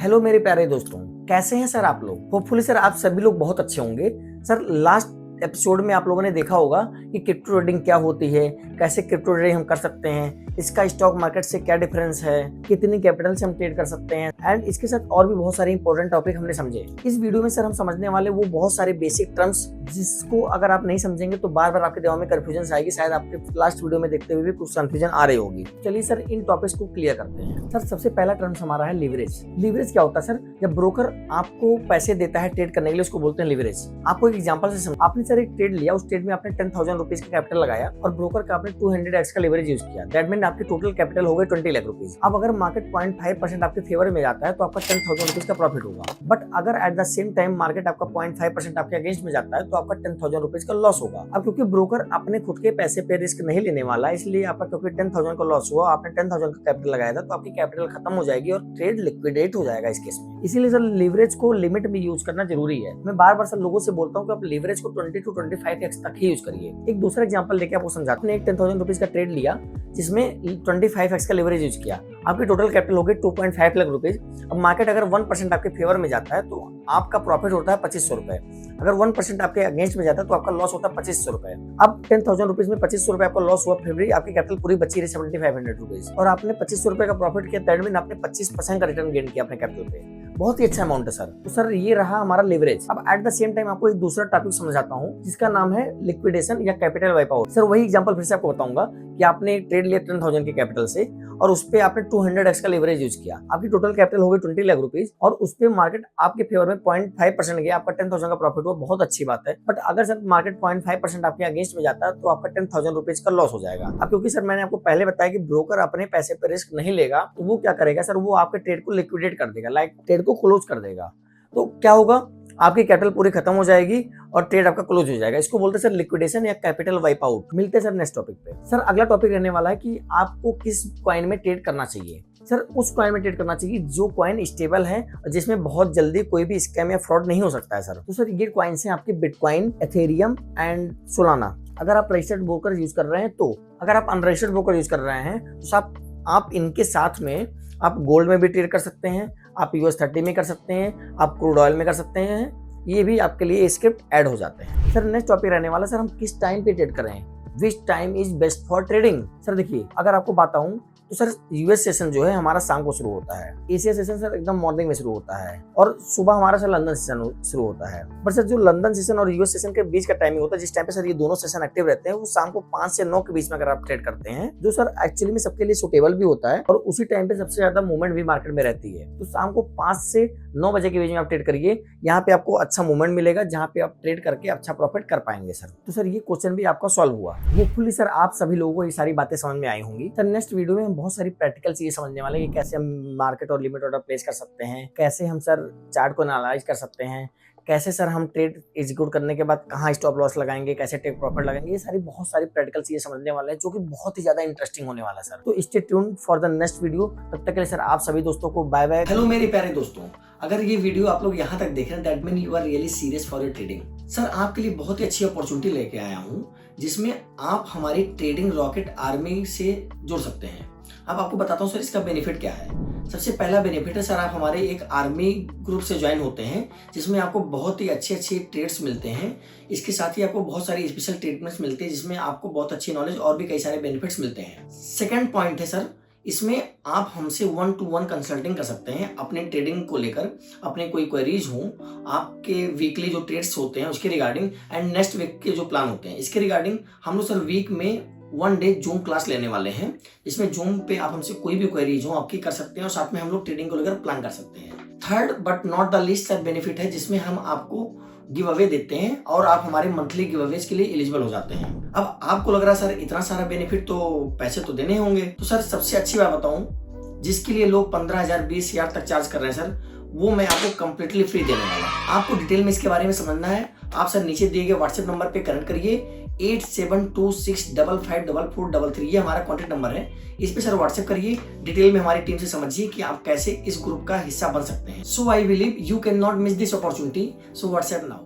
Hello मेरे प्यारे दोस्तों, कैसे हैं सर आप लोग। होपफुली सर आप सभी लोग बहुत अच्छे होंगे। सर लास्ट एपिसोड में आप लोगों ने देखा होगा कि क्रिप्टो ट्रेडिंग क्या होती है, कैसे क्रिप्टो ट्रेडिंग हम कर सकते हैं, इसका स्टॉक मार्केट से क्या डिफरेंस है, कितनी कैपिटल से हम ट्रेड कर सकते हैं एंड इसके साथ और भी बहुत सारे इंपॉर्टेंट टॉपिक हमने समझे। इस वीडियो में सर हम समझने वाले वो बहुत सारे बेसिक टर्म्स जिसको अगर आप नहीं समझेंगे तो बार बार आपके दिमाग में कंफ्यूजन आएगी। शायद आपके लास्ट वीडियो में देखते हुए भी कुछ कंफ्यूजन आ रही होगी। चलिए सर इन टॉपिक्स को क्लियर करते हैं। सर सबसे पहला टर्म्स हमारा है लिवरेज। लिवरेज क्या होता है सर? जब ब्रोकर आपको पैसे देता है ट्रेड करने के लिए उसको बोलते हैं लिवरेज। आपको एक एग्जांपल से समझ, आपने सर एक ट्रेड लिया, उस ट्रेड में आपने 10,000 रुपीज का कैपिटल लगाया और ब्रोकर का आपने 200x का लिवरेज यूज किया। दैट मीन आपकी टोटल कैपिटल हो गए 20 लाख रुपीज। अब अगर मार्केट 0.5% आपके फेवर में जाता है तो आपका 10,000 रुपीज का प्रॉफिट होगा। बट अगर at the same time market आपका 0.5% आपके अगेंस्ट में जाता है तो आपका 10,000 रुपीज का लॉस होगा। अब क्योंकि ब्रोकर अपने खुद के पैसे पे रिस्क नहीं लेने वाला, इसलिए आपका क्योंकि 10,000 का लॉस हुआ, आपने 10,000 का कैपिटल लगाया था तो आपकी कैपिटल खत्म हो जाएगी और ट्रेड लिक्विडेट हो जाएगा इस केस में। इसीलिए सर लिवरेज को लिमिट में यूज करना जरूरी है। मैं बार बार सर लोगों से बोलता हूँ कि आप लिवरेज को 20 to 25x तक ही यूज करिए। एक दूसरा एग्जांपल लेके आपको समझाते हैं। एक 10,000 रुपीज का ट्रेड लिया जिसमें 25x का लिवरेज यूज किया, आपकी टोटल कैपिटल हो गई 2.5 लाख रुपीज। अब मार्केट अगर 1% आपके फेवर में जाता है तो आपका प्रॉफिट होता है 2500 रुपए। अगर 1% आपके अगेंस्ट में जाता है तो आपका लॉस होता है 2500 रुपए। अब 10,000 रुपीज में 2500 रुपए आपका लॉस हुआ, फिर भी आपकी कैपिटल पूरी बची रही 7,500 रुपीज और आपने 2500 रुपए का प्रॉफिट किया। दैट मीन आपने 25% का रिटर्न गेन किया अपने कैपिटल पे। बहुत ही अच्छा अमाउंट है सर। तो सर ये रहा हमारा लिवरेज। अब एट द सेम टाइम आपको एक दूसरा टॉपिक समझाता हूँ जिसका नाम है लिक्विडेशन या कैपिटल वाइप आउट। सर वही एग्जांपल फिर से आपको बताऊंगा कि आपने एक ट्रेड लिया 10,000 के कैपिटल से और उस पे आपने 200x का लिवरेज यूज किया। आपकी टोटल कैपिटल हो गई 20 लाख रुपीज और उस पे मार्केट आपके फेवर में 0.5% गया, आपका 10,000 का प्रॉफिट हुआ। बहुत अच्छी बात है। बट अगर सर मार्केट 0.5% आपके अगेंस्ट में जाता है तो आपका 10,000 रुपीज का लॉस हो जाएगा। अब क्योंकि सर मैंने आपको पहले बताया कि ब्रोकर अपने पैसे पे रिस्क नहीं लेगा तो वो क्या करेगा सर, वो आपके ट्रेड को लिक्विडेट कर देगा, लाइक ट्रेड को क्लोज कर देगा। तो क्या होगा, आपकी कैपिटल पूरी खत्म हो जाएगी और ट्रेड आपका क्लोज हो जाएगा। इसको बोलते हैं सर लिक्विडेशन या कैपिटल वाइप आउट। मिलते हैं सर नेक्स्ट टॉपिक पे। सर अगला टॉपिक रहने वाला है कि आपको किस कॉइन में ट्रेड करना चाहिए। सर उस कॉइन में ट्रेड करना चाहिए जो कॉइन स्टेबल है और जिसमें बहुत जल्दी कोई भी स्कैम या फ्रॉड नहीं हो सकता है सर। तो सर ये कॉइन्स हैं आपके बिटकॉइन, एथेरियम एंड सोलाना। अगर आप रजिस्टर्ड ब्रोकर यूज कर रहे हैं तो, अगर आप अनरजिस्टर्ड ब्रोकर यूज कर रहे हैं तो आप इनके साथ में आप गोल्ड में भी ट्रेड कर सकते हैं, आप US30 में कर सकते हैं, आप क्रूड ऑयल में कर सकते हैं। ये भी आपके लिए स्क्रिप्ट ऐड हो जाते हैं। सर नेक्स्ट टॉपिक रहने वाला सर हम किस टाइम पे ट्रेड करें, which time is best for trading. Sir देखिए अगर आपको बताऊं तो सर US सेशन जो है हमारा शाम को शुरू होता है, एशिया सेशन सर एकदम मॉर्निंग में शुरू होता है और सुबह हमारा सर लंदन सेशन शुरू होता है। पर सर जो लंदन सेशन और US सेशन के बीच का टाइमिंग होता है, जिस टाइम पे सर ये दोनों सेशन एक्टिव रहते हैं, वो शाम को 5 से 9 के बीच में अगर आप ट्रेड करते हैं, जो सर एक्चुअली में सबके लिए सुटेबल भी होता है और उसी टाइम पे सबसे ज्यादा मूवमेंट भी मार्केट में रहती है। तो शाम को 5 से 9 बजे के बीच में आप ट्रेड करिए, यहाँ पे आपको अच्छा मूवमेंट मिलेगा जहाँ पे आप ट्रेड करके अच्छा प्रॉफिट कर पाएंगे सर। तो सर ये क्वेश्चन भी आपका सॉल्व हुआ। होपफुली सर आप सभी लोगों को ये सारी बातें समझ में आई होंगी। सर नेक्स्ट वीडियो में हम बहुत सारी प्रैक्टिकल चीजें समझने वाले हैं कि कैसे हम मार्केट और लिमिट ऑर्डर प्लेस कर सकते हैं, कैसे हम सर चार्ट को एनालाइज कर सकते हैं, कैसे सर हम ट्रेड एग्जीक्यूट करने के बाद कहाँ स्टॉप लॉस लगाएंगे, कैसे टेक प्रॉफिट लगाएंगे। ये सारी बहुत सारी प्रैक्टिकल चीजें समझने वाले हैं जो कि बहुत ही ज्यादा इंटरेस्टिंग होने वाला है सर। तो stay tuned for the next video. तब तक के लिए सर आप सभी दोस्तों को बाय बाय। हेलो मेरे प्यारे दोस्तों, अगर ये वीडियो आप लोग यहाँ तक देख रहे हैं that mean you are really serious for your trading. Sir आपके लिए बहुत ही अच्छी अपॉर्चुनिटी लेके आया हूँ जिसमें आप हमारी ट्रेडिंग रॉकेट आर्मी से जुड़ सकते हैं। अब आपको बताता हूँ सर इसका बेनिफिट क्या है। सबसे पहला बेनिफिट है सर आप हमारे एक आर्मी ग्रुप से ज्वाइन होते हैं जिसमें आपको बहुत ही अच्छे अच्छे ट्रेड्स मिलते हैं। इसके साथ ही आपको बहुत सारी स्पेशल ट्रीटमेंट्स मिलते हैं जिसमें आपको बहुत अच्छी नॉलेज और भी कई सारे बेनिफिट्स मिलते हैं। सेकंड पॉइंट है सर, इसमें आप हमसे 1-to-1 कंसल्टिंग कर सकते हैं अपने ट्रेडिंग को लेकर, अपने कोई क्वेरीज हो, आपके वीकली जो ट्रेड्स होते हैं उसके रिगार्डिंग एंड नेक्स्ट वीक के जो प्लान होते हैं इसके रिगार्डिंग। हम लोग सर वीक में 1 डे जूम क्लास लेने वाले हैं जिसमें जूम पे आप हमसे कोई भी क्वेरीज हो आपकी कर सकते हैं और साथ में हम लोग ट्रेडिंग को लेकर प्लान कर सकते हैं। Third but not the least sir benefit है जिसमें हम आपको गिव अवे देते हैं और आप हमारे मंथली गिव अवेज के लिए एलिजिबल हो जाते हैं। अब आपको लग रहा है सर इतना सारा बेनिफिट तो पैसे तो देने होंगे, तो सर सबसे अच्छी बात बताऊं, जिसके लिए लोग 15,000 20,000 तक चार्ज कर रहे हैं सर, वो मैं आपको कंप्लीटली फ्री देने वाला हूं। आपको डिटेल में इसके बारे में समझना है, आप सर नीचे दिए गए व्हाट्सएप नंबर पे कनेक्ट करिए 8726554433। ये हमारा कॉन्टैक्ट नंबर है, इस पे सर व्हाट्सएप करिए, डिटेल में हमारी टीम से समझिए कि आप कैसे इस ग्रुप का हिस्सा बन सकते हैं। So I believe you can not miss this opportunity, so WhatsApp now.